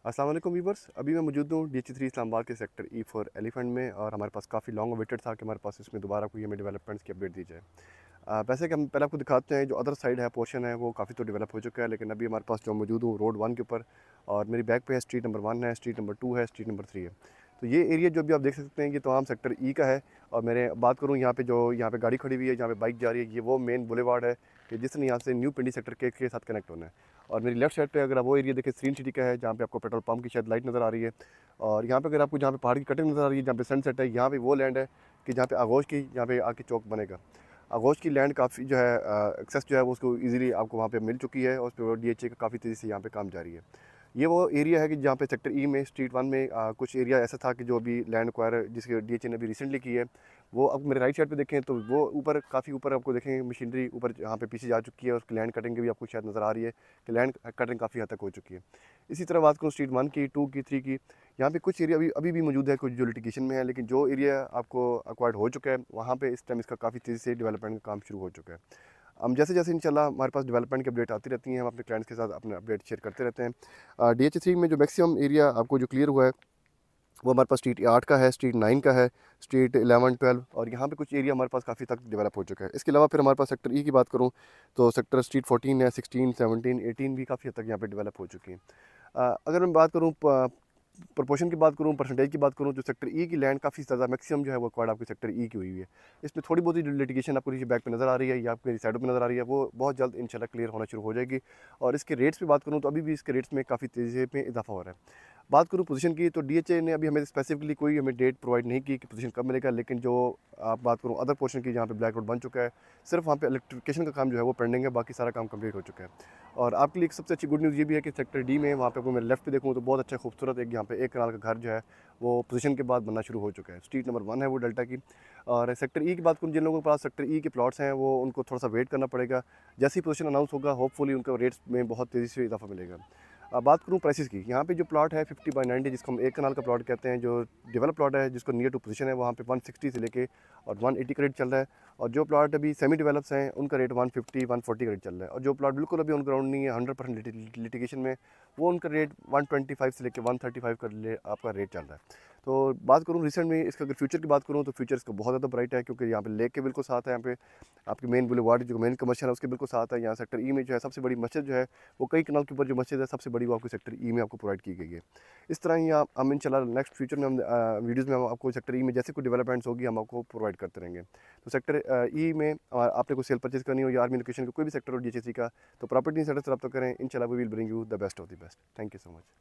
अस्सलाम वालेकुम वीवर्स। अभी मैं मौजूद हूँ DH3 इस्लामाबाद के सेक्टर E4 एलिफेंट में, और हमारे पास काफ़ी लॉन्ग अवेटेड था कि हमारे पास इसमें दोबारा कोई हमें डेवलपमेंट्स की अपडेट दी जाए। वैसे कि हम पहले आपको दिखाते हैं, जो अदर साइड है पोर्शन है वो काफ़ी तो डेवलप हो चुका है, लेकिन अभी हमारे पास जो मौजूद हूँ रोड 1 के ऊपर, और मेरी बैक पे है स्ट्रीट नंबर 1 है, स्ट्रीट नंबर 2 है, स्ट्रीट नंबर 3 है। तो ये एरिया जो अभी आप देख सकते हैं ये तमाम सेक्टर E का है। और मैंने बात करूँ यहाँ पे, जो यहाँ पे गाड़ी खड़ी हुई है, जहाँ पे बाइक जा रही है, ये वो मेन बुलेवार्ड है कि जिसने यहाँ से न्यू पिंडी सेक्टर के साथ कनेक्ट होना है। और मेरी लेफ्ट साइड पे अगर आप वो एरिया देखें, स्क्रीन सिटी का है, जहाँ पे आपको पेट्रोल पंप की शायद लाइट नज़र आ रही है। और यहाँ पे अगर आपको जहाँ पे पहाड़ की कटिंग नज़र आ रही है, जहाँ पे सनसेट है, यहाँ पे वो लैंड है कि जहाँ पे आगोश की, यहाँ पे आके चौक बनेगा। आगोश की लैंड काफ़ी जो है एक्सेस जो है वो उसको इजीली आपको वहाँ पे मिल चुकी है, और उस पर DHA का काफ़ी तेज़ी से यहाँ पे काम जारी है। ये वो एरिया है कि जहाँ पे सेक्टर E में स्ट्रीट 1 में कुछ एरिया ऐसा था कि जो अभी लैंड एक्वायर जिसके DHA ने अभी रिसेंटली की है, वो अब मेरे राइट साइड पे देखें तो वो ऊपर काफ़ी ऊपर आपको देखें मशीनरी ऊपर यहाँ पे पीछे जा चुकी है, और उसकी लैंड कटिंग की भी आपको शायद नज़र आ रही है कि लैंड कटिंग काफ़ी हद तक हो चुकी है। इसी तरह बात करूँ स्ट्रीट 1 की, 2 की, 3 की, यहाँ पे कुछ एरिया अभी अभी भी मौजूद है, कुछ जो लिटिगेशन में है, लेकिन जो एरिया आपको अक्वायर्ड हो चुका है वहाँ पे इस टाइम इसका काफ़ी तेज़ी से डेवलपमेंट का काम शुरू हो चुका है। हम जैसे जैसे इंशाल्लाह हमारे पास डेवलपमेंट की अपडेट आती रहती हैं, हम अपने क्लाइंट्स के साथ अपने अपडेट शेयर करते रहते हैं। DH3 में जो मैक्सिमम एरिया आपको जो क्लियर हुआ है वो हमारे पास स्ट्रीट 8 का है, स्ट्रीट 9 का है, स्ट्रीट 11, 12, और यहाँ पे कुछ एरिया हमारे पास काफ़ी तक डेवलप हो चुका है। इसके अलावा फिर हमारे पास सेक्टर E की बात करूँ तो सेक्टर स्ट्रीट 14 है, 16, 17, 18 भी काफ़ी हद तक यहाँ पे डेवलप हो चुकी हैं। अगर मैं बात करूँ प्रोपोर्शन की बात करूँ, परसेंटेज की बात करूँ, जो सेक्टर E की लैंड काफ़ी ज़्यादा मैक्सिमम जो है वो एक्वायर्ड आपकी सेक्टर E की हुई है। इसमें थोड़ी बहुत ही जो लिटिगेशन आपको नीचे बैक पे नज़र आ रही है या आपके साइडों पे नज़र आ रही है, वो बहुत जल्द इंशाल्लाह क्लियर होना शुरू हो जाएगी। और इसके रेट्स की बात करूँ तो अभी भी इसके रेट्स में काफ़ी तेज़ी में इजाफा हो रहा है। बात करूँ पोजीशन की, तो DHA ने अभी हमें स्पेसिफिकली कोई हमें डेट प्रोवाइड नहीं की कि पोजीशन कब मिलेगा, लेकिन जो आप बात करूँ अदर पोर्शन की, जहाँ पे ब्लैक रोड बन चुका है, सिर्फ वहाँ पे इलेक्ट्रिफिकेशन का काम जो है वो पेंडिंग है, बाकी सारा काम कंप्लीट हो चुका है। और आपके लिए एक सबसे अच्छी गुड न्यूज़ ये भी है कि सेक्टर D में वहाँ पे आपको मैं लेफ्ट पे देखूँ तो बहुत अच्छा खूबसूरत एक यहाँ पे एक कनाल का घर जो है वो पोजीशन के बाद बनना शुरू हो चुका है। स्ट्रीट नंबर 1 है वो डेल्टा की। और सेक्टर E की बात करूँ, जिन लोगों के पास सेक्टर E के प्लॉट्स हैं वो उनको थोड़ा सा वेट करना पड़ेगा। जैसे ही पोजीशन अनाउंस होगा, होपफुली उनका रेट्स में बहुत तेज़ी से इजाफा मिलेगा। अब बात करूँ प्राइसेस की, यहाँ पे जो प्लॉट है 50/90, जिसको हम एक कनाल का प्लॉट कहते हैं, जो डेवलप प्लॉट है जिसको नियर टू पोजीशन है, वहाँ पे 160 से लेके और 180 का रेट चल रहा है। और जो प्लॉट अभी सेमी डेवलप्स हैं उनका रेट 150, 140 का रेट चल रहा है। और जो प्लॉट बिल्कुल अभी ऑन ग्राउंड नहीं है, 100% लिटिगेशन में, वो उनका रेट 125 से लेकर 135 का आपका रेट चल रहा है। तो बात करूँ रिसेंट में इसका, अगर फ्यूचर की बात करूँ तो फ्यूचर इसका बहुत ज़्यादा ब्राइट है, क्योंकि यहाँ पे लेक के बिल्कुल साथ है, यहाँ पे आपकी मेन बुलेवार्ड जो मेन कमर्शियल है उसके बिल्कुल साथ है। यहाँ सेक्टर E में जो है सबसे बड़ी मस्जिद जो है वो कई कनाल के ऊपर जो मस्जिद है सबसे बड़ी, वो आपको सेक्टर E में आपको प्रोवाइड की गई है। इस तरह ही आप हम इंशाल्लाह नेक्स्ट फ्यूचर में हम वीडियोज़ में हम आपको सेक्टर E में जैसे कोई डेवलपमेंट्स होगी हम आपको प्रोवाइड करते रहेंगे। तो सेक्टर E में आपने कोई सेल परचेज करनी हो या आर्मी लोकेशन का कोई भी सेक्टर हो DHC का, तो प्रॉपर्टी सेटर्स रब्ता करें, इंशाल्लाह we will bring you the best of the best. Thank you so much.